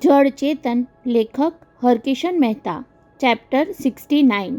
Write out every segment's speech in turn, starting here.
જળ ચેતન. લેખક હરકિશન મહેતા. ચેપ્ટર 69.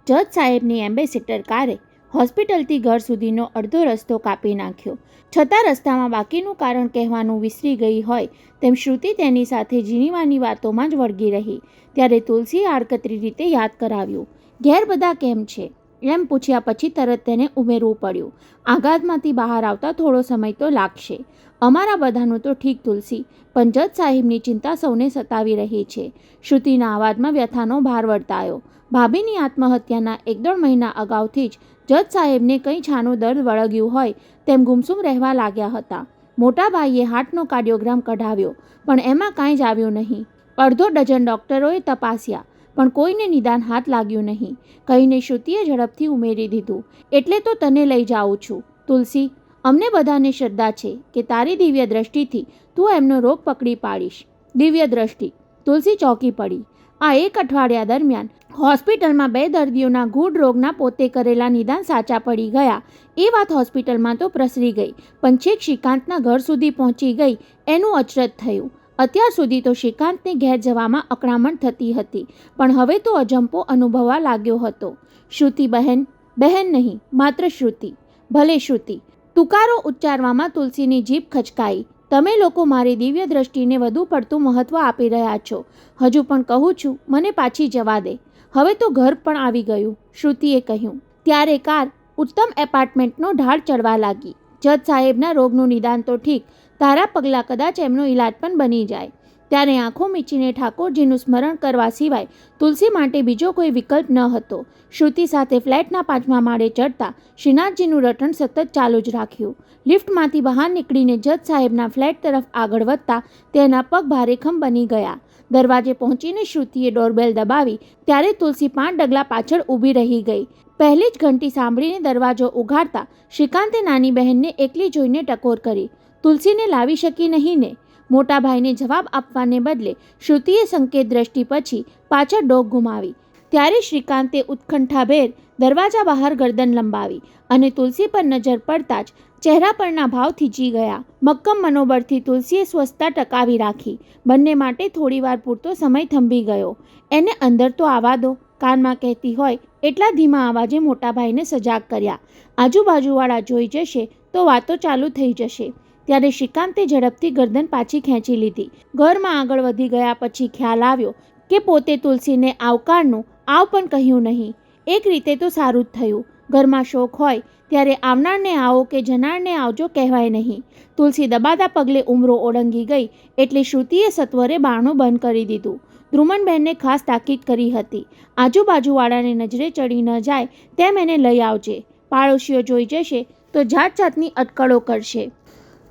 જજ સાહેબની એમ્બેસેડર કારે હોસ્પિટલથી ઘર સુધીનો અડધો રસ્તો કાપી નાખ્યો. છતાં રસ્તામાં બાકીનું કારણ કહેવાનું વિસરી ગઈ હોય તેમ શ્રુતિ તેની સાથે જીનીવાની વાતોમાં જ વળગી રહી. ત્યારે તુલસીએ આડકતરી રીતે યાદ કરાવ્યું. ઘેર બધા કેમ છે એમ પૂછ્યા પછી તરત તેને ઉમેરવું પડ્યું. આઘાતમાંથી બહાર આવતા થોડો સમય તો લાગશે. અમારા બધાનું તો ઠીક તુલસી, પણ જજ સાહેબની ચિંતા સૌને સતાવી રહી છે. શ્રુતિના અવાજમાં વ્યથાનો ભાર વર્તાયો. ભાભીની આત્મહત્યાના 1-1.5 મહિના અગાઉથી જ જજ સાહેબને કંઈ છાનું દર્દ વળગ્યું હોય તેમ ગુમસુમ રહેવા લાગ્યા હતા. મોટા ભાઈએ હાર્ટનો કાર્ડિયોગ્રામ કઢાવ્યો, પણ એમાં કાંઈ જ આવ્યું નહીં. અડધો ડઝન ડૉક્ટરોએ તપાસ્યા, પણ કોઈને નિદાન હાથ લાગ્યું નહીં. કહીને શ્રુતિએ ઝડપથી ઉમેરી દીધું, એટલે તો તને લઈ જાઉં છું તુલસી. અમને બધાને શ્રદ્ધા છે કે તારી દિવ્ય દ્રષ્ટિથી તું એમનો રોગ પકડી પાડીશ. દિવ્ય દ્રષ્ટિ. તુલસી ચોંકી પડી. આ 1 અઠવાડિયા દરમિયાન હોસ્પિટલમાં 2 દર્દીઓના ગૂઢ રોગના પોતે કરેલા નિદાન સાચા પડી ગયા એ વાત હોસ્પિટલમાં તો પ્રસરી ગઈ, પણ છેક શ્રીકાંતના ઘર સુધી પહોંચી ગઈ એનું અચરજ થયું. અત્યાર સુધી તો શ્રીકાંતને ઘેર જવામાં અકળામણ થતી હતી, પણ હવે તો અજંપો અનુભવવા લાગ્યો હતો. શ્રુતિ બહેન. બહેન નહીં, માત્ર શ્રુતિ. ભલે શ્રુતિ. તુકારો ઉચ્ચારવામાં તુલસીની જીભ ખચકાઈ. તમે લોકો મારી દિવ્ય દ્રષ્ટિને વધુ પડતું મહત્વ આપી રહ્યા છો. હજુ પણ કહું છું, મને પાછી જવા દે. હવે તો ઘર પણ આવી ગયું, શ્રુતિએ કહ્યું. ત્યારે કાર ઉત્તમ એપાર્ટમેન્ટનો ઢાળ ચડવા લાગી. જજ સાહેબના રોગનું નિદાન તો ઠીક, તારા પગલાં કદાચ એમનો ઈલાજ પણ બની જાય. ત્યારે આંખો મીચીને ઠાકોરજીનું સ્મરણ કરવા સિવાય તુલસી માટે બીજો કોઈ વિકલ્પ ન હતો. શ્રુતિ સાથે ફ્લેટના 5મા માળે ચડતા શ્રીનાથજીનું રટણ સતત ચાલુ જ રાખ્યું. લિફ્ટમાંથી બહાર નીકળીને જજ સાહેબના ફ્લેટ તરફ આગળ વધતા તેના પગ ભારેખમ બની ગયા. દરવાજે પહોંચીને શ્રુતિએ ડોરબેલ દબાવી ત્યારે તુલસી 5 ડગલા પાછળ ઊભી રહી ગઈ. પહેલી જ ઘંટી સાંભળીને દરવાજો ઉઘાડતા શ્રીકાંતે નાની બહેનને એકલી જોઈને ટકોર કરી. તુલસીને લાવી શકી નહીં ને? મોટા ભાઈને જવાબ આપવાને બદલે શ્રુતિએ સંકેત દ્રષ્ટિ પછી પાછળ ડોક ગુમાવી. ત્યારે શ્રીકાંતે ઉત્કંઠાભેર દરવાજા બહાર ગરદન લંબાવી અને તુલસી પર નજર પડતા જ ચહેરા પરના ભાવ થીજી ગયા. મક્કમ મનોબળથી તુલસીએ સ્વસ્થતા ટકાવી રાખી. બંને માટે થોડીવાર પૂરતો સમય થંભી ગયો. એને અંદર તો આવવા દો, કાનમાં કહેતી હોય એટલા ધીમા અવાજે મોટાભાઈને સજાગ કર્યા. આજુબાજુવાળા જોઈ જશે તો વાતો ચાલુ થઈ જશે. ત્યારે શ્રીકાંતે ઝડપથી ગરદન પાછી ખેંચી લીધી. ઘરમાં આગળ વધી ગયા પછી ખ્યાલ આવ્યો કે પોતે તુલસીને આવકારનું આવ પણ કહ્યું નહીં. એક રીતે તો સારું જ થયું. ઘરમાં શોક હોય ત્યારે આવનારને આવો કે જનારને આવજો કહેવાય નહીં. તુલસી દબાતા પગલે ઉમરો ઓળંગી ગઈ એટલે શ્રુતિએ સત્વરે બારણું બંધ કરી દીધું. ધ્રુમનબહેનને ખાસ તાકીદ કરી હતી, આજુબાજુવાળાને નજરે ચડી ન જાય તેમ એને લઈ આવજે. પાડોશીઓ જોઈ જશે તો જાત જાતની અટકળો કરશે.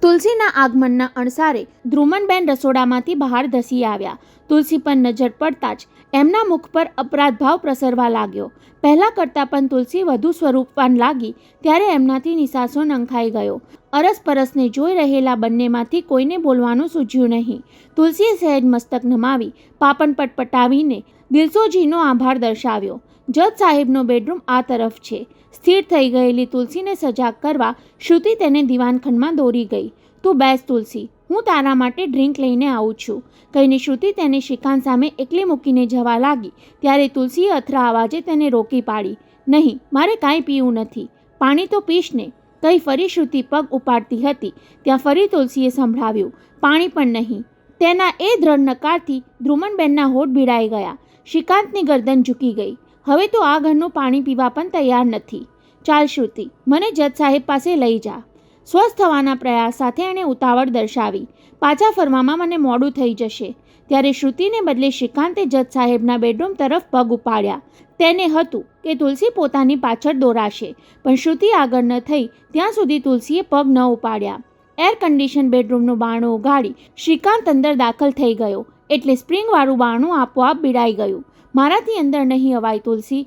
તુલસીના આગમનના અણસારે ધ્રુમનબેન રસોડામાંથી બહાર ધસી આવ્યા. તુલસી પર નજર પડતા જ એમના મુખ પર અપરાધભાવ પ્રસરવા લાગ્યો. પહેલાં કરતાં પણ તુલસી વધુ સ્વરૂપવાન લાગી ત્યારે એમનાથી નિસાસો નંખાઈ ગયો. અરસપરસને જોઈ રહેલા બંનેમાંથી કોઈને બોલવાનું સૂઝ્યું નહીં. તુલસીએ સહેજ મસ્તક નમાવી પાપણ પટપટાવીને દિલસોજીનો આભાર દર્શાવ્યો. જજ સાહેબનો બેડરૂમ આ તરફ છે. સ્થિર થઈ ગયેલી તુલસીને સજાગ કરવા શ્રુતિ તેને દિવાનખંડમાં દોરી ગઈ. તું બેસ તુલસી, હું તારા માટે ડ્રિંક લઈને આવું છું. કહીને શ્રુતિ તેને શ્રીકાંત સામે એકલી મૂકીને જવા લાગી ત્યારે તુલસીએ અથરા અવાજે તેને રોકી પાડી. નહીં, મારે કાંઈ પીવું નથી. પાણી તો પીશ ને? કહી ફરી શ્રુતિ પગ ઉપાડતી હતી ત્યાં ફરી તુલસીએ સંભળાવ્યું, પાણી પણ નહીં. તેના એ દ્રઢ નકારથી ધ્રુમનબેનના હોઠ ભીડાઈ ગયા. શ્રીકાંતની ગરદન ઝૂકી ગઈ. હવે તો આ ઘરનું પાણી પીવા પણ તૈયાર નથી. ચાલ શ્રુતિ, મને જજ સાહેબ પાસે લઈ જા. સ્વસ્થ થવાના પ્રયાસ સાથે એણે ઉતાવળ દર્શાવી. પાછા ફરવામાં મને મોડું થઈ જશે. ત્યારે શ્રુતિને બદલે શ્રીકાંતે જજ સાહેબના બેડરૂમ તરફ પગ ઉપાડ્યા. તેને હતું કે તુલસી પોતાની પાછળ દોરાશે, પણ શ્રુતિ આગળ ન થઈ ત્યાં સુધી તુલસીએ પગ ન ઉપાડ્યા. એર કન્ડિશન બેડરૂમનું બારણું ઉગાડી શ્રીકાંત અંદર દાખલ થઈ ગયો એટલે સ્પ્રિંગવાળું બારણું આપોઆપ ભીડાઈ ગયું. મારાથી અંદર નહીં અવાય તુલસી.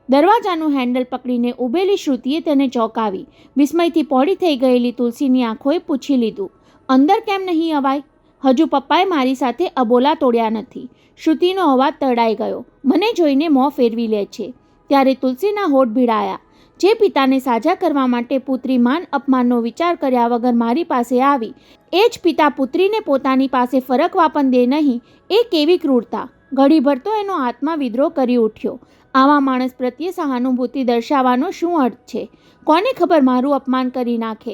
દરવાજાનું હેન્ડલ પકડીને ઊભેલી શ્રુતિએ તેને ચોંકાવી. વિસ્મયથી પહોળી થઈ ગયેલી તુલસીની આંખોએ પૂછી લીધું, અંદર કેમ નહીં અવાય? હજુ પપ્પાએ મારી સાથે અબોલા તોડ્યા નથી. શ્રુતિનો અવાજ તરડાઈ ગયો. મને જોઈને મોં ફેરવી લે છે. ત્યારે તુલસીના હોઠ ભીડાયા. જે પિતાને સાજા કરવા માટે પુત્રી માન અપમાનનો વિચાર કર્યા વગર મારી પાસે આવી, એ જ પિતા પુત્રીને પોતાની પાસે ફરકવા પણ દે નહીં, એ કેવી ક્રૂરતા! ઘડીભર તો એનો આત્મા વિદ્રોહ કરી ઉઠ્યો. આવા માણસ પ્રત્યે સહાનુભૂતિ દર્શાવવાનો શું અર્થ છે? કોને ખબર મારું અપમાન કરી નાખે.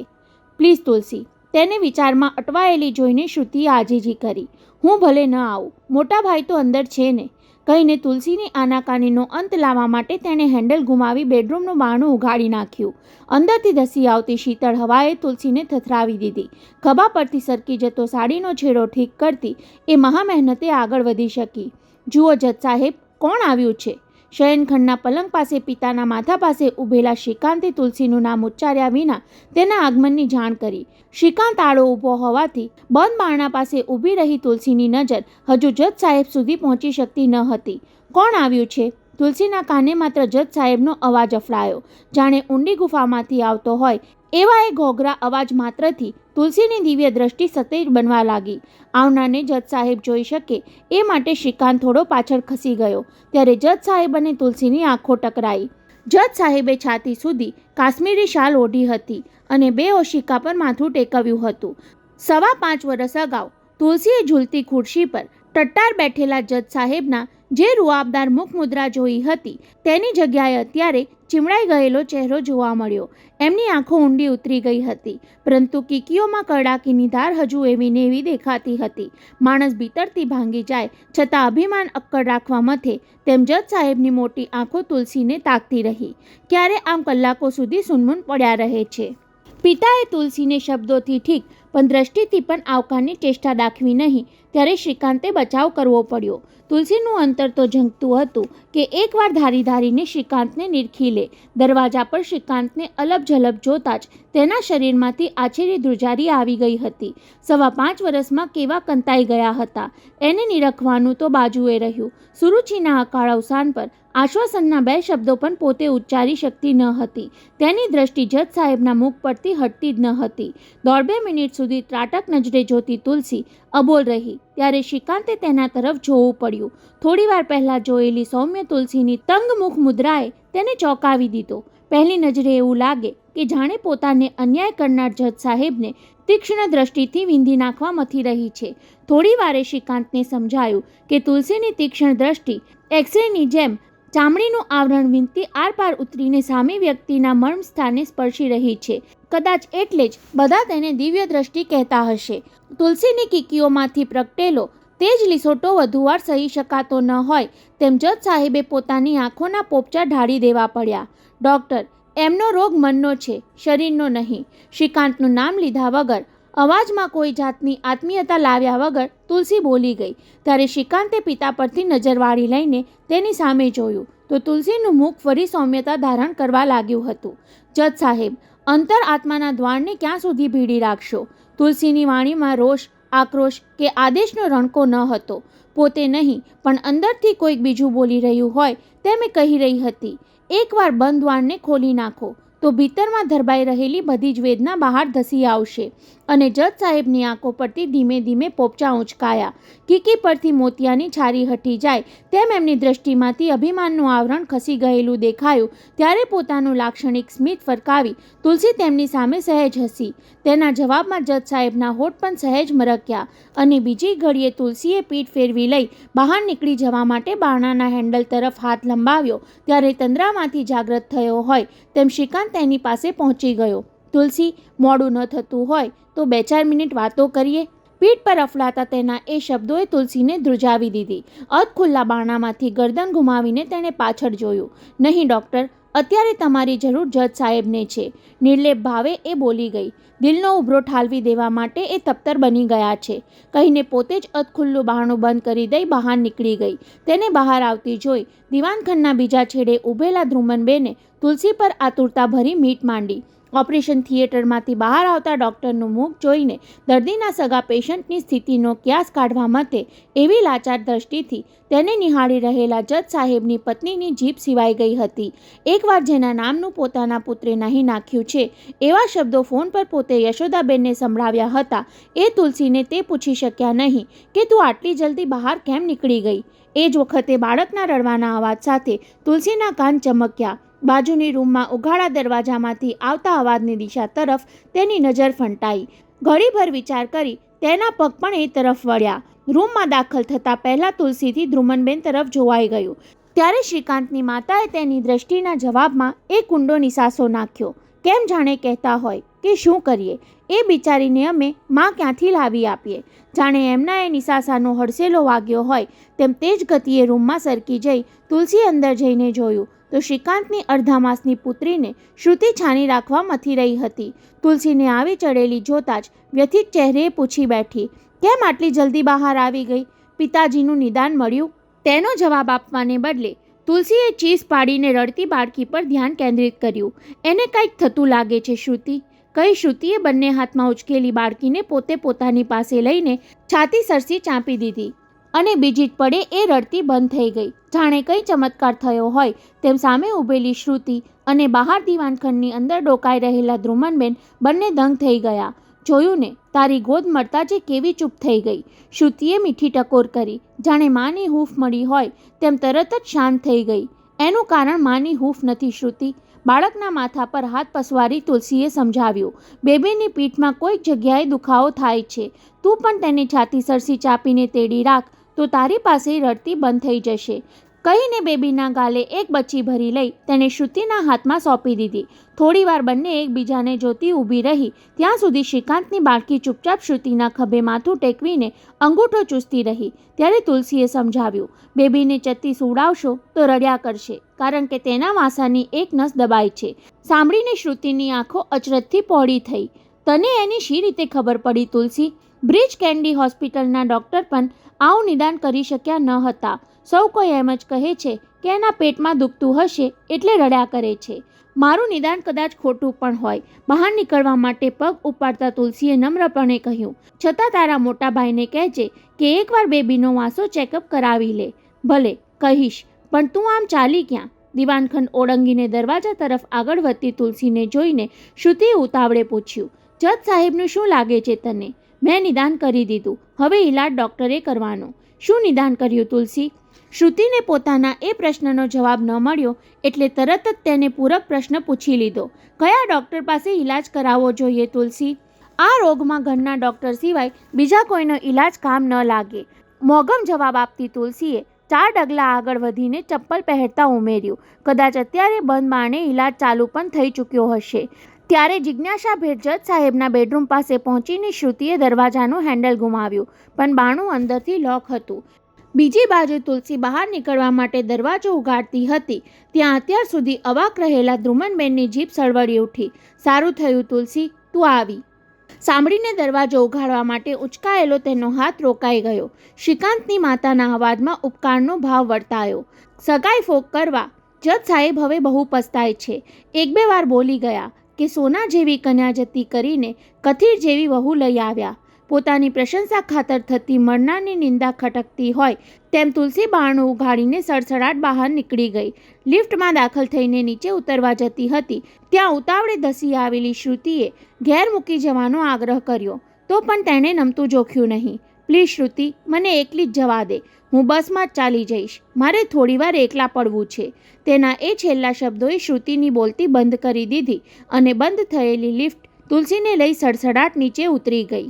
પ્લીઝ તુલસી. તેને વિચારમાં અટવાયેલી જોઈને શ્રુતિએ આજીજી કરી. હું ભલે ન આવું, મોટા ભાઈ તો અંદર છે ને. કહીને તુલસીની આનાકાનીનો અંત લાવવા માટે તેણે હેન્ડલ ગુમાવી બેડરૂમનું બારણું ઉઘાડી નાખ્યું. અંદરથી ધસી આવતી શીતળ હવાએ તુલસીને થથરાવી દીધી. ખભા પરથી સરકી જતો સાડીનો છેડો ઠીક કરતી એ મહા મહેનતે આગળ વધી શકી. જુઓ જજ સાહેબ, કોણ આવ્યું છે? શયનખંડના પલંગ પાસે પિતાના માથા પાસે ઊભેલા શ્રીકાંતે તુલસીનું નામ ઉચ્ચાર્યા વિના તેના આગમનની જાણ કરી. શ્રીકાંત આડો ઊભો હોવાથી બંધ બારણા પાસે ઊભી રહી તુલસીની નજર હજુ જજ સાહેબ સુધી પહોંચી શકતી ન હતી. કોણ આવ્યું છે? તુલસીના કાને માત્ર જજ સાહેબનો અવાજ અફડાયો. જાણે ઊંડી ગુફામાંથી આવતો હોય એવા એ ઘોઘરા અવાજ માત્રથી તુલસીની દિવ્ય દ્રષ્ટિ સતેજ બનવા લાગી. આવનારને જજ સાહેબ જોઈ શકે એ માટે શ્રીકાંત થોડો પાછળ ખસી ગયો. ત્યારે જજ સાહેબ અને તુલસીની આંખો ટકરાઈ. જજ સાહેબે છાતી સુધી કાશ્મીરી શાલ ઓઢી હતી અને બે ઓશિકા પર માથું ટેકવ્યું હતું. 5.25 વર્ષ અગાઉ તુલસીએ ઝૂલતી ખુરશી પર ટટ્ટાર બેઠેલા જજ સાહેબના જે રૂઆબદાર મુખ મુદ્રા જોઈ હતી તેની જગ્યાએ અત્યારે ચીમડાઈ ગયેલો ચહેરો જોવા મળ્યો. એમની આંખો ઊંડી ઉતરી ગઈ હતી, પરંતુ કીકીઓમાં કડાકીની ધાર હજુ એવી ને એવી દેખાતી હતી. માણસ ભીતરથી ભાંગી જાય છતાં અભિમાન અક્કડ રાખવા મથે તેમ જજ સાહેબની મોટી આંખો તુલસીને તાકતી રહી. ક્યારે આમ કલાકો સુધી સૂનમૂન પડ્યા રહે છે. પિતાએ તુલસીને શબ્દોથી ઠીક પણ દ્રષ્ટિથી પણ આવકારની ચેષ્ટા દાખવી નહીં, ત્યારે શ્રીકાંતે બચાવ કરવો પડ્યો. તુલસીનું અંતર તો ઝંકતું હતું કે એકવાર ધારી ધારીને શ્રીકાંતને નિરખી લે. દરવાજા પર શ્રીકાંતને અલબ ઝલબ જોતા જ તેના શરીરમાંથી આછેરી ધ્રુજારી આવી ગઈ હતી. 5.25 વર્ષમાં કેવા કંતાઈ ગયા હતા એને નિરખવાનું તો બાજુએ રહ્યું. સુરુચિના અકાળ અવસાન પર આશ્વાસનના 2 શબ્દો પણ પોતે ઉચ્ચારી શકતી ન હતી. તેની દ્રષ્ટિ જજ સાહેબના મુખ પરથી હટતી જ ન હતી. 1.5 મિનિટ સુધી ત્રાટક નજરે જોતી તુલસી અબોલ રહી. ત્યારે શ્રીકાંતે તેના તરફ જોવું પડ્યું. થોડીવાર પહેલાં જોયેલી સૌમ્ય તુલસીની તંગ મુખ મુદ્રાએ તેને ચોંકાવી દીધો. પહેલી નજરે એવું લાગે કે જાણે પોતાને અન્યાય કરનાર જજ સાહેબને તીક્ષ્ણ દ્રષ્ટિથી વીંધી નાખવા મથી રહી છે. થોડી વારે શ્રીકાંતને સમજાયું કે તુલસીની તીક્ષ્ણ દ્રષ્ટિ એક્સરેની જેમ ચામડીનું આવરણ વીંધતી આરપાર ઉતરીને સામી વ્યક્તિના મર્મ સ્થાને સ્પર્શી રહી છે. કદાચ એટલે જ બધા તેને દિવ્ય દ્રષ્ટિ કહેતા હશે. તુલસીની કીકીઓમાંથી પ્રગટેલો તે જ લીસોટો વધુવાર સહી શકાતો ન હોય તેમ જજ સાહેબે પોતાની આંખોના પોપચા ઢાળી દેવા પડ્યા. ડૉક્ટર, એમનો રોગ મનનો છે, શરીરનો નહીં. શ્રીકાંતનું નામ લીધા વગર, અવાજમાં કોઈ જાતની આત્મીયતા લાવ્યા વગર તુલસી બોલી ગઈ. ત્યારે શ્રીકાંતે પિતા પરથી નજર વાળી લઈને તેની સામે જોયું તો તુલસીનું મુખ ફરી સૌમ્યતા ધારણ કરવા લાગ્યું હતું. જજ સાહેબ, અંતર આત્માના દ્વારને ક્યાં સુધી ભીડી રાખશો? તુલસીની વાણીમાં રોષ, આક્રોશ કે આદેશનો રણકો ન હતો. પોતે નહીં પણ અંદરથી કોઈક બીજું બોલી રહ્યું હોય તેમ કહી રહી હતી, એકવાર બંધ દ્વારને ખોલી નાખો તો ભીતરમાં ધરબાઈ રહેલી બધી જ વેદના બહાર ધસી આવશે. અને જજ સાહેબની આંખો પરથી ધીમે ધીમે પોપચા ઊંચકાયા. કીકી પરથી મોતિયાની છારી હટી જાય તેમ એમની દ્રષ્ટિમાંથી અભિમાનનું આવરણ ખસી ગયેલું દેખાયું. ત્યારે પોતાનું લાક્ષણિક સ્મિત ફરકાવી તુલસી તેમની સામે સહેજ હસી. તેના જવાબમાં જજ સાહેબના હોઠ પણ સહેજ મરક્યા અને બીજી ઘડીએ તુલસીએ પીઠ ફેરવી લઈ બહાર નીકળી જવા માટે બારણાના હેન્ડલ તરફ હાથ લંબાવ્યો. ત્યારે તંદ્રામાંથી જાગ્રત થયો હોય તેમ શ્રીકાંત તેની પાસે પહોંચી ગયો. તુલસી, મોડું ન થતું હોય તો 2-4 મિનિટ વાતો કરીએ. પીઠ પર અફડાતા તેના એ શબ્દોએ તુલસીને ધ્રુજાવી દીધી. અધખુલ્લા બારણામાંથી ગરદન ઘુમાવીને તેણે પાછળ જોયું. નહીં ડૉક્ટર, અત્યારે તમારી જરૂર જજ સાહેબને છે, નિર્લેપ ભાવે એ બોલી ગઈ. દિલનો ઉભરો ઠાલવી દેવા માટે એ તપ્તર બની ગયા છે. કહીને પોતે જ અધખુલ્લું બારણું બંધ કરી દઈ બહાર નીકળી ગઈ. તેને બહાર આવતી જોઈ દિવાનખંડના બીજા છેડે ઊભેલા ધ્રુમનબેને તુલસી પર આતુરતા ભરી મીટ માંડી. ઓપરેશન થિયેટરમાંથી બહાર આવતા ડૉક્ટરનું મુખ જોઈને દર્દીના સગા પેશન્ટની સ્થિતિનો ક્યાસ કાઢવા મતે એવી લાચાર દ્રષ્ટિથી તેને નિહાળી રહેલા જજ સાહેબની પત્નીની જીભ સિવાઈ ગઈ હતી. એકવાર જેના નામનું પોતાના પુત્રે નહીં નાખ્યું છે એવા શબ્દો ફોન પર પોતે યશોદાબેનને સંભળાવ્યા હતા એ તુલસીને તે પૂછી શક્યા નહીં કે તું આટલી જલ્દી બહાર કેમ નીકળી ગઈ. એ જ વખતે બાળકના રડવાના અવાજ સાથે તુલસીના કાન ચમક્યા. બાજુની રૂમમાં ઉઘાડા દરવાજામાંથી આવતા અવાજની દિશા તરફ તેની નજર ફંટાઈ. ઘડીભર વિચાર કરી તેના પગ પણ એ તરફ વળ્યા. રૂમમાં દાખલ થતાં પહેલાં તુલસીથી ધ્રુમનબેન તરફ જોવાઈ ગયું. ત્યારે શ્રીકાંતની માતાએ તેની દ્રષ્ટિના જવાબમાં એક ઊંડો નિસાસો નાખ્યો. કેમ જાણે કહેતા હોય કે શું કરીએ, એ બિચારીને અમે માં ક્યાંથી લાવી આપીએ. જાણે એમના એ નિસાસાનો હડસેલો વાગ્યો હોય તેમ તેજ ગતિએ રૂમમાં સરકી જઈ તુલસી અંદર જઈને જોયું તો શ્રીકાંતની અડધા માસની પુત્રીને શ્રુતિ છાની રાખવા મથી રહી હતી. તુલસીને આવી ચડેલી જોતાં જ વ્યથિત ચહેરે પૂછી બેઠી, કેમ આટલી જલ્દી બહાર આવી ગઈ? પિતાજીનું નિદાન મળ્યું? તેનો જવાબ આપવાને બદલે તુલસીએ ચીસ પાડીને રડતી બાળકી પર ધ્યાન કેન્દ્રિત કર્યું. એને કંઈક થતું લાગે છે શ્રુતિ, કઈ શ્રુતિએ બંને હાથમાં ઉચકેલી બાળકીને પોતે પોતાની પાસે લઈને છાતી સરસી ચાંપી દીધી અને બીજી જ પડે એ રડતી બંધ થઈ ગઈ. જાણે કંઈ ચમત્કાર થયો હોય તેમ સામે ઊભેલી શ્રુતિ અને બહાર દીવાનખંડની અંદર ડોકાઈ રહેલા ધ્રુમનબેન બંને દંગ થઈ ગયા. જોયું ને, તારી ગોદ મળતા જે કેવી ચૂપ થઈ ગઈ. શ્રુતિએ મીઠી ટકોર કરી. જાણે માની હૂંફ મળી હોય તેમ તરત જ શાંત થઈ ગઈ. એનું કારણ માની હૂંફ નથી શ્રુતિ. બાળકના માથા પર હાથ પસવારી તુલસીએ સમજાવ્યું. બેબીની પીઠમાં કોઈક જગ્યાએ દુખાવો થાય છે. તું પણ તેને છાતી સરસી ચાપીને તેડી રાખ તો તારી પાસે રડતી બંધ થઈ જશે. કહીને બેબીના ગાલે એક બચ્ચી ભરી લઈ તેણે શ્રુતિના હાથમાં સોંપી દીધી. થોડીવાર બંને એકબીજાને જોતી ઊભી રહી ત્યાં સુધી શ્રીકાંતની બાળકી ચૂપચાપ શ્રુતિના ખભે માથું ટેકવીને અંગૂઠો ચૂસતી રહી. ત્યારે તુલસીએ સમજાવ્યું, બેબીને ચત્તી સુવડાવશો તો રડ્યા કરશે કારણ કે તેના વાસાની એક નસ દબાઈ છે. સાંભળીને શ્રુતિની આંખો અચરજથી પહોળી થઈ. તને એની શી રીતે ખબર પડી તુલસી? બ્રિજ કેન્ડી હોસ્પિટલના ડૉક્ટર પણ આવું નિદાન કરી શક્યા ન હતા. સૌ કોઈ એમ જ કહે છે કે એના પેટમાં દુખતું હશે એટલે રડ્યા કરે છે. મારું નિદાન કદાચ ખોટું પણ હોય. બહાર નીકળવા માટે પગ ઉપાડતા તુલસીએ નમ્રપણે કહ્યું, છતાં તારા મોટા ભાઈને કહેજે કે એકવાર બેબીનો વાસો ચેકઅપ કરાવી લે. ભલે કહીશ, પણ તું આમ ચાલી ક્યાં? દીવાનખંડ ઓળંગીને દરવાજા તરફ આગળ વધતી તુલસીને જોઈને શ્રુતિએ ઉતાવળે પૂછ્યું, જજ સાહેબનું શું લાગે છે તને? મેં નિદાન કરી દીધું, હવે ઈલાજ ડૉક્ટરે કરવાનો. શું નિદાન કર્યું તુલસી? શ્રુતિને પોતાના એ પ્રશ્નનો જવાબ ન મળ્યો એટલે તરત જ તેને પૂરક પ્રશ્ન પૂછી લીધો. કયા ડૉક્ટર પાસે ઈલાજ કરાવવો જોઈએ તુલસી? આ રોગમાં ઘરના ડૉક્ટર સિવાય બીજા કોઈનો ઈલાજ કામ ન લાગે. મોગમ જવાબ આપતી તુલસીએ 4 ડગલા આગળ વધીને ચપ્પલ પહેરતા ઉમેર્યું, કદાચ અત્યારે બંધ બારણે ઈલાજ ચાલુ પણ થઈ ચૂક્યો હશે. ત્યારે જિજ્ઞાસાભેર જજ સાહેબના બેડરૂમ પાસે પહોંચીને શ્રુતિએ દરવાજાનું હેન્ડલ ગુમાવ્યું, પણ બારણું અંદરથી લોક હતું. બીજી બાજુ તુલસી બહાર નીકળવા માટે દરવાજો ઉગાડતી હતી ત્યાં અત્યાર સુધી અવાક રહેલા ધ્રુમનબેનની જીભ સળવળી ઉઠી. સારું થયું તુલસી, તું આવી. સાંભળીને દરવાજો ઉઘાડવા માટે ઉચકાયેલો તેનો હાથ રોકાઈ ગયો. શ્રીકાંતની માતાના અવાજમાં ઉપકારનો ભાવ વર્તાયો. સગાઈ ફોક કરવા જજ સાહેબ હવે બહુ પસ્તાય છે. 1-2 વાર બોલી ગયા કે સોના જેવી કન્યા જતી કરીને કથીર જેવી વહુ લઈ આવ્યા. પોતાની પ્રશંસા ખાતર થતી મળનારની નિંદા ખટકતી હોય તેમ તુલસી બારણું ઉઘાડીને સડસડાટ બહાર નીકળી ગઈ. લિફ્ટમાં દાખલ થઈને નીચે ઉતરવા જતી હતી ત્યાં ઉતાવળે ધસી આવેલી શ્રુતિએ ઘેર મૂકી જવાનો આગ્રહ કર્યો તો પણ તેણે નમતું જોખ્યું નહીં. પ્લીઝ શ્રુતિ, મને એકલી જ જવા દે. હું બસમાં જ ચાલી જઈશ. મારે થોડીવાર એકલા પડવું છે. તેના એ છેલ્લા શબ્દોએ શ્રુતિની બોલતી બંધ કરી દીધી અને બંધ થયેલી લિફ્ટ તુલસીને લઈ સડસડાટ નીચે ઉતરી ગઈ.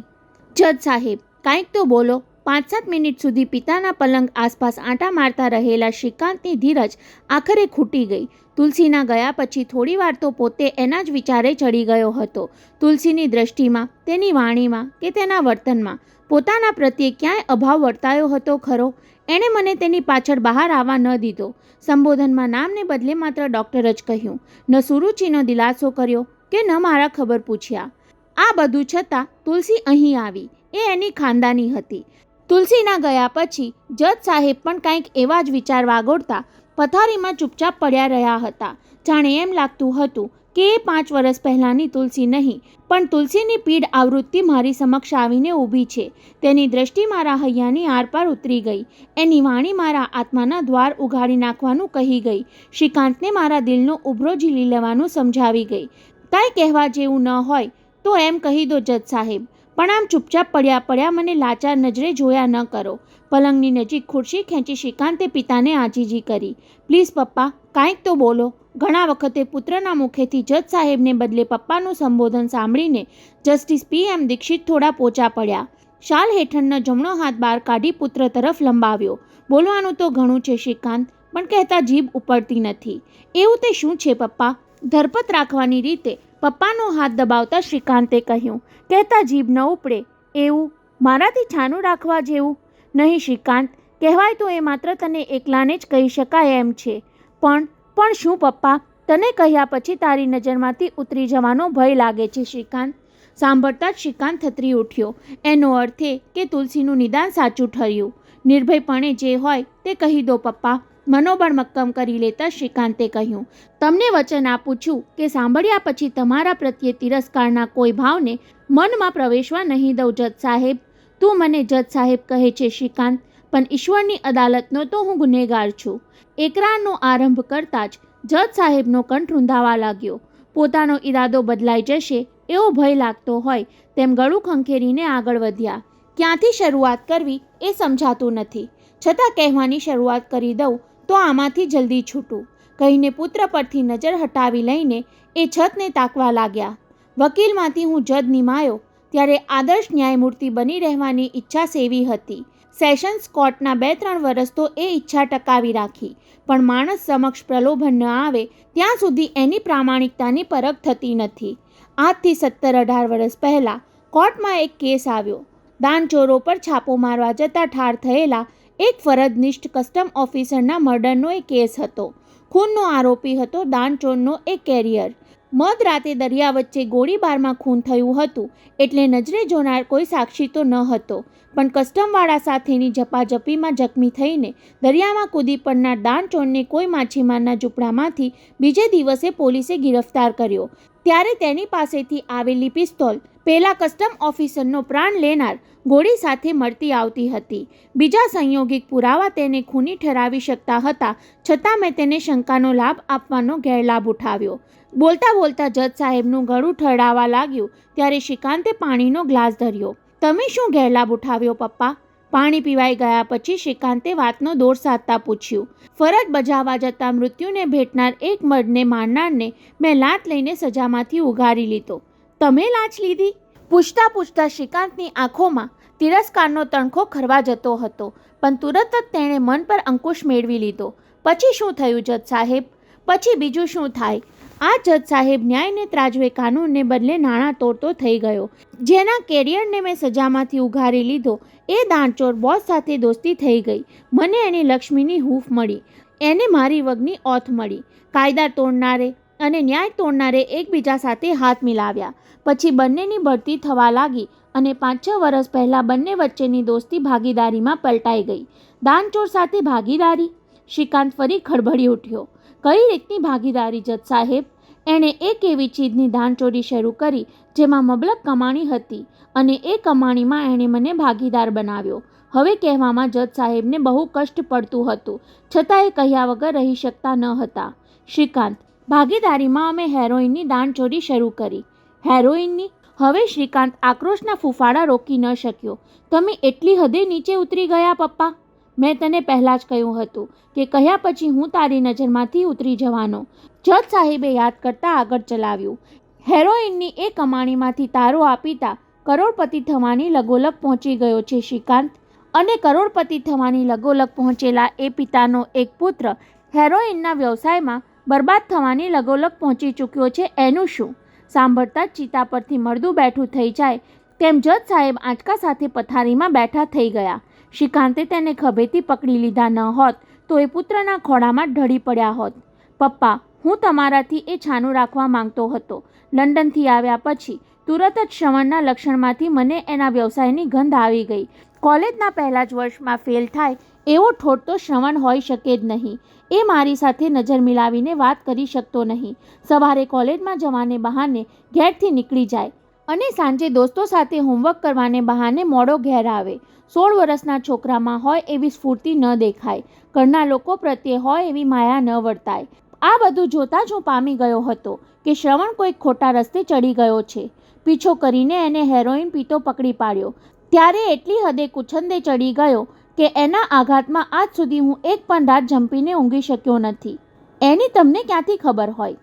જજ સાહેબ, કાંઈક તો બોલો. 5-7 મિનિટ સુધી પિતાના પલંગ આસપાસ આંટા મારતા રહેલા શ્રીકાંતની ધીરજ આખરે ખૂટી ગઈ. તુલસીના ગયા પછી થોડીવાર તો પોતે એના જ વિચારે ચડી ગયો હતો. તુલસીની દ્રષ્ટિમાં, તેની વાણીમાં કે તેના વર્તનમાં પોતાના પ્રત્યે ક્યાંય અભાવ વર્તાયો હતો ખરો? એણે મને તેની પાછળ બહાર આવવા ન દીધો. સંબોધનમાં નામને બદલે માત્ર ડૉક્ટર જ કહ્યું. ન સુરુચિનો દિલાસો કર્યો કે ન મારા ખબર પૂછ્યા. આ બધું છતાં તુલસી અહીં આવી એ એની ખાનદાની હતી. તુલસીના ગયા પછી જજ સાહેબ પણ કંઈક એવા જ વિચાર વાગોળતા પથારીમાં ચૂપચાપ પડ્યા રહ્યા હતા. જાણે એમ લાગતું હતું કે એ 5 વર્ષ પહેલાંની તુલસી નહીં પણ તુલસીની પીડ આવૃત્તિ મારી સમક્ષ આવીને ઊભી છે. તેની દ્રષ્ટિ મારા હૈયાની આરપાર ઉતરી ગઈ. એની વાણી મારા આત્માના દ્વાર ઉઘાડી નાખવાનું કહી ગઈ. શ્રીકાંતને મારા દિલનો ઉભરો ઝીલી લેવાનું સમજાવી ગઈ. કાંઈ કહેવા જેવું ન હોય તો એમ કહી દો જજ સાહેબ, પણ આમ ચૂપચાપ પડ્યા મને લાચાર નજરે જોયા ન કરો. પલંગની નજીક ખુરશી ખેંચી શ્રીકાંતે પિતાને આજીજી કરી. પ્લીઝ પપ્પા, કાંઈક તો બોલો. ઘણા વખતે પુત્રના મુખેથી જજ સાહેબને બદલે પપ્પાનું સંબોધન સાંભળીને જસ્ટિસ PM દીક્ષિત થોડા પોચા પડ્યા. શાલ હેઠળનો જમણો હાથ બહાર કાઢી પુત્ર તરફ લંબાવ્યો. બોલવાનું તો ઘણું છે શ્રીકાંત, પણ કહેતા જીભ ઉપડતી નથી. એવું તે શું છે પપ્પા? ધરપત રાખવાની રીતે પપ્પાનો હાથ દબાવતા શ્રીકાંતે કહ્યું. કહેતા જીભ ન ઉપડે એવું મારાથી છાનું રાખવા જેવું નહીં શ્રીકાંત. કહેવાય તો એ માત્ર તને એકલાને જ કહી શકાય એમ છે. પણ શું પપ્પા? તને કહ્યા પછી તારી નજરમાંથી ઉતરી જવાનો ભય લાગે છે શ્રીકાંત. સાંભળતા જ શ્રીકાંત થતરી ઉઠ્યો. એનો અર્થ એ કે તુલસીનું નિદાન સાચું ઠર્યું. નિર્ભયપણે જે હોય તે કહી દો પપ્પા. મનોબળ મક્કમ કરી લેતા શ્રીકાંતે કહ્યું. તમને વચન આપું છું કે સાંભળ્યા પછી તમારા પ્રત્યે તિરસ્કારના કોઈ ભાવને મનમાં પ્રવેશવા નહીં દઉં જજ સાહેબ. તું મને જજ સાહેબ કહે છે શ્રીકાંત, પણ ઈશ્વરની અદાલતનો તો હું ગુનેગાર છું. એકરારનો આરંભ કરતાં જ જજ સાહેબનો કંઠ રૂંધાવા લાગ્યો. પોતાનો ઈરાદો બદલાઈ જશે એવો ભય લાગતો હોય તેમ ગળું ખંખેરીને આગળ વધ્યા. ક્યાંથી શરૂઆત કરવી એ સમજાતું નથી, છતાં કહેવાની શરૂઆત કરી દઉં તો આમાંથી જલ્દી છૂટું, કહીને પુત્ર પરથી નજર હટાવી લઈને એ છતને તાકવા લાગ્યા. વકીલમાંથી હું જજ નિમાયો ત્યારે આદર્શ ન્યાયમૂર્તિ બની રહેવાની ઈચ્છા સેવી હતી. સેશન્સ કોર્ટના 2-3 વર્ષ તો એ ઈચ્છા ટકાવી રાખી, પણ માણસ સમક્ષ પ્રલોભન ન આવે ત્યાં સુધી એની પ્રામાણિકતાની પરખ થતી નથી. આજથી 17-18 વર્ષ પહેલાં કોર્ટમાં એક કેસ આવ્યો. દાનચોરો પર છાપો મારવા જતાં ઠાર થયેલા એક ફરજનિષ્ઠ કસ્ટમ ઓફિસરના મર્ડરનો એ કેસ હતો. ખૂનનો આરોપી હતો દાનચોરનો એક કેરિયર. મધરાતે દરિયા વચ્ચે ગોળીબારમાં ખૂન થયું હતું એટલે નજરે જોનાર કોઈ સાક્ષી તો ન હતો, પણ કસ્ટમવાળા સાથેની ઝપાઝપીમાં જખમી થઈને દરિયામાં કૂદી પડનાર દાનચોરને કોઈ માછીમારના ઝૂંપડામાંથી બીજે દિવસે પોલીસે ગિરફ્તાર કર્યો. ત્યારે તેની પાસેથી આવેલી પિસ્તોલ પેલા કસ્ટમ ઓફિસરનો પ્રાણ લેનાર ગોળી સાથે મળતી આવતી હતી. બીજા સંયોગિક પુરાવા તેને ખૂની ઠરાવી શકતા હતા, છતાં મેં તેને શંકાનો લાભ આપવાનો ગેરલાભ ઉઠાવ્યો. બોલતા બોલતા જજ સાહેબનું ગળું ઠરડાવા લાગ્યું ત્યારે શ્રીકાંતે પાણીનો ગ્લાસ ધર્યો. તમે શું ગેરલાભ ઉઠાવ્યો પપ્પા? પાણી પીવાઈ ગયા પછી શ્રીકાંતે વાતનો દોર સાધતા પૂછ્યું. ફરજ બજાવવા જતાં મૃત્યુને ભેટનાર એક મર્દને મારનારને મેં લાત લઈને સજામાંથી ઉગારી લીધો. તમે લાંચ લીધી? પૂછતા શ્રીકાંતની આંખોમાં તિરસ્કારનો તણખો ખરવા જતો હતો, પણ તુરત જ તેણે મન પર અંકુશ મેળવી લીધો. પછી શું થયું જજ સાહેબ? પછી બીજું શું થાય? આ જજ સાહેબ ન્યાયને ત્રાજવે કાનૂનને બદલે નાણાં તોડતો થઈ ગયો. જેના કેરિયરને મેં સજામાંથી ઉઘારી લીધો એ દાણચોર બોસ સાથે દોસ્તી થઈ ગઈ. મને એની લક્ષ્મીની હૂંફ મળી, એને મારી વગની ઓથ મળી. કાયદા તોડનારે અને ન્યાય તોડનારે એકબીજા સાથે હાથ મિલાવ્યા. પછી બંનેની બઢતી થવા લાગી અને 5-6 વર્ષ પહેલાં બંને વચ્ચેની દોસ્તી ભાગીદારીમાં પલટાઈ ગઈ. દાનચોર સાથે ભાગીદારી? શ્રીકાંત ફરી ખળભળી ઉઠ્યો. કઈ રીતની ભાગીદારી જજ સાહેબ? એણે એક એવી ચીજની દાણચોરી શરૂ કરી જેમાં મબલક કમાણી હતી અને એ કમાણીમાં એણે મને ભાગીદાર બનાવ્યો. હવે કહેવામાં જજ સાહેબને બહુ કષ્ટ પડતું હતું, છતાં એ કહ્યા વગર રહી શકતા ન હતા. શ્રીકાંત, ભાગીદારીમાં અમે હેરોઇનની દાણચોરી શરૂ કરી. હેરોઇનની? હવે શ્રીકાંત આક્રોશના ફૂફાડા રોકી ન શક્યો. તમે એટલી હદે નીચે ઉતરી ગયા પપ્પા? મેં તને પહેલાં જ કહ્યું હતું કે કહ્યા પછી હું તારી નજરમાંથી ઉતરી જવાનો. જજ સાહેબે યાદ કરતાં આગળ ચલાવ્યું. હેરોઇનની એ કમાણીમાંથી તારો આ પિતા કરોડપતિ થવાની લગોલગ પહોંચી ગયો છે શ્રીકાંત, અને કરોડપતિ થવાની લગોલગ પહોંચેલા એ પિતાનો એક પુત્ર હેરોઇનના વ્યવસાયમાં બરબાદ થવાની લગોલગ પહોંચી ચૂક્યો છે એનું શું? સાંભળતા જ ચિતા પરથી મળદું બેઠું થઈ જાય તેમ જજ સાહેબ આંચકા સાથે પથારીમાં બેઠા થઈ ગયા. શ્રીકાંતે તેને ખભેથી પકડી લીધા ન હોત તો એ પુત્રના ખોળામાં ઢળી પડ્યા હોત. પપ્પા, હું તમારાથી એ છાનું રાખવા માંગતો હતો. લંડનથી આવ્યા પછી તુરત જ શ્રવણના લક્ષણમાંથી મને એના વ્યવસાયની ગંધ આવી ગઈ. કોલેજના પહેલા જ વર્ષમાં ફેલ થાય એવો ઠોઠ તો શ્રવણ હોઈ શકે જ નહીં. એ મારી સાથે નજર મિલાવીને વાત કરી શકતો નહીં. સવારે કોલેજમાં જવાને બહાને ઘેરથી નીકળી જાય અને સાંજે દોસ્તો સાથે હોમવર્ક કરવાને બહાને મોડો ઘેર આવે. 16 વર્ષના છોકરામાં હોય એવી સ્ફૂર્તિ ન દેખાય, ઘરના લોકો પ્રત્યે હોય એવી માયા ન વર્તાય. આ બધું જોતાં જ હું પામી ગયો હતો કે શ્રવણ કોઈક ખોટા રસ્તે ચડી ગયો છે. પીછો કરીને એને હેરોઈન પીતો પકડી પાડ્યો. ત્યારે એટલી હદે કુછંદે ચડી ગયો કે એના આઘાતમાં આજ સુધી હું એક પણ રાત જંપીને ઊંઘી શક્યો નથી. એની તમને ક્યાંથી ખબર હોય?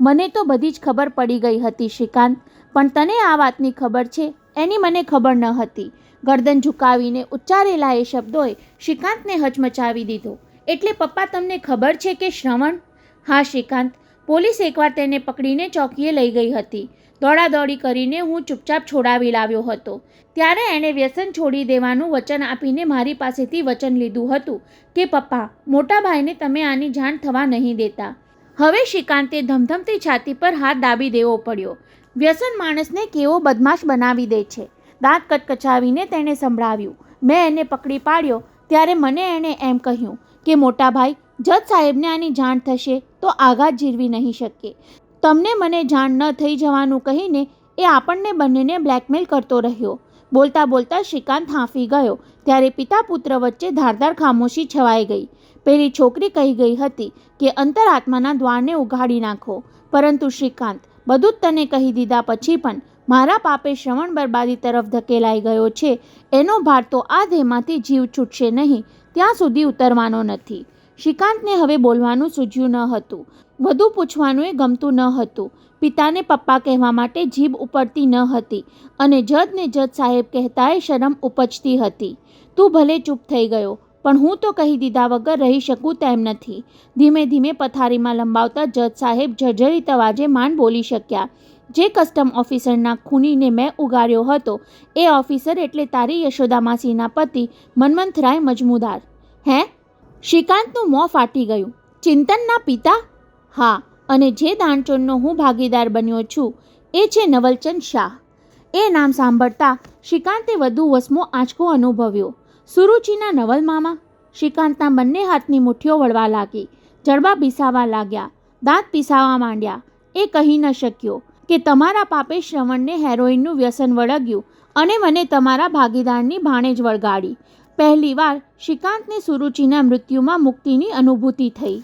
મને તો બધી જ ખબર પડી ગઈ હતી શ્રીકાંત, પણ તને આ વાતની ખબર છે એની મને ખબર ન હતી. ગરદન ઝુકાવીને ઉચ્ચારેલા એ શબ્દોએ શ્રીકાંતને હચમચાવી દીધો. એટલે પપ્પા તમને ખબર છે કે શ્રવણ? હા શ્રીકાંત, પોલીસ એકવાર તેને પકડીને ચોકીએ લઈ ગઈ હતી. દોડાદોડી કરીને હું ચૂપચાપ છોડાવી લાવ્યો હતો. ત્યારે એણે વ્યસન છોડી દેવાનું વચન આપીને મારી પાસેથી વચન લીધું હતું કે પપ્પા, મોટા ભાઈને તમે આની જાણ થવા નહીં દેતા. હવે શ્રીકાંતે ધમધમતી છાતી પર હાથ દાબી દેવો પડ્યો. વ્યસન માણસને કેવો બદમાશ બનાવી દે છે. દાંત કચકચાવીને તેણે સંભળાવ્યું. મેં એને પકડી પાડ્યો ત્યારે મને એણે એમ કહ્યું કે મોટા ભાઈ, જજ સાહેબને આની જાણ થશે તો આઘાત ઝીરવી નહીં શકે. તમને મને જાણ ન થઈ જવાનું કહીને એ આપણને બંનેને બ્લેકમેલ કરતો રહ્યો. બોલતા બોલતા શ્રીકાંત હાંફી ગયો ત્યારે પિતા પુત્ર વચ્ચે ધારદાર ખામોશી છવાઈ ગઈ. પેલી છોકરી કહી ગઈ હતી કે અંતરાત્માના દ્વારને ઉઘાડી નાખો, પરંતુ શ્રીકાંત, બધું જ તને કહી દીધા પછી પણ મારા પાપે શ્રવણ બરબાદી તરફ ધકેલાઈ ગયો છે. એનો ભાર તો આ દેહમાંથી જીવ છૂટશે નહીં ત્યાં સુધી ઉતરવાનો નથી. શ્રીકાંતને હવે બોલવાનું સૂઝ્યું ન હતું. વધુ પૂછવાનું એ ગમતું ન હતું. પિતાને પપ્પા કહેવા માટે જીભ ઉપડતી ન હતી અને જજને જજ સાહેબ કહેતાએ શરમ ઉપજતી હતી. તું ભલે ચૂપ થઈ ગયો, પણ હું તો કહી દીધા વગર રહી શકું તેમ નથી. ધીમે ધીમે પથારીમાં લંબાવતા જજ સાહેબ જર્જરિત અવાજે માંડ બોલી શક્યા. જે કસ્ટમ ઓફિસરના ખૂનીને મેં ઉગાર્યો હતો એ ઓફિસર એટલે તારી યશોદા માસીના પતિ મન્મથરાય મજમુદાર. હે? શ્રીકાંતનું મોં ફાટી ગયું. ચિંતનના પિતા? હા, અને જે દાણચોરનો હું ભાગીદાર બન્યો છું એ છે નવલચંદ શાહ. એ નામ સાંભળતા શ્રીકાંતે વધુ વસમો આંચકો અનુભવ્યો. સુરુચિના નવલ મામા? શ્રીકાંતના બંને હાથની મુઠ્ઠીઓ વળવા લાગી. જડબા ભીસાવા લાગ્યા. દાંત પીસાવા માંડ્યા. એ કહી ન શક્યો કે તમારા પાપે શ્રવણને હેરોઈનનું વ્યસન વળગ્યું અને મને તમારા ભાગીદારની ભાણે જ વળગાડી. પહેલીવાર શ્રીકાંતને સુરુચિના મૃત્યુમાં મુક્તિની અનુભૂતિ થઈ.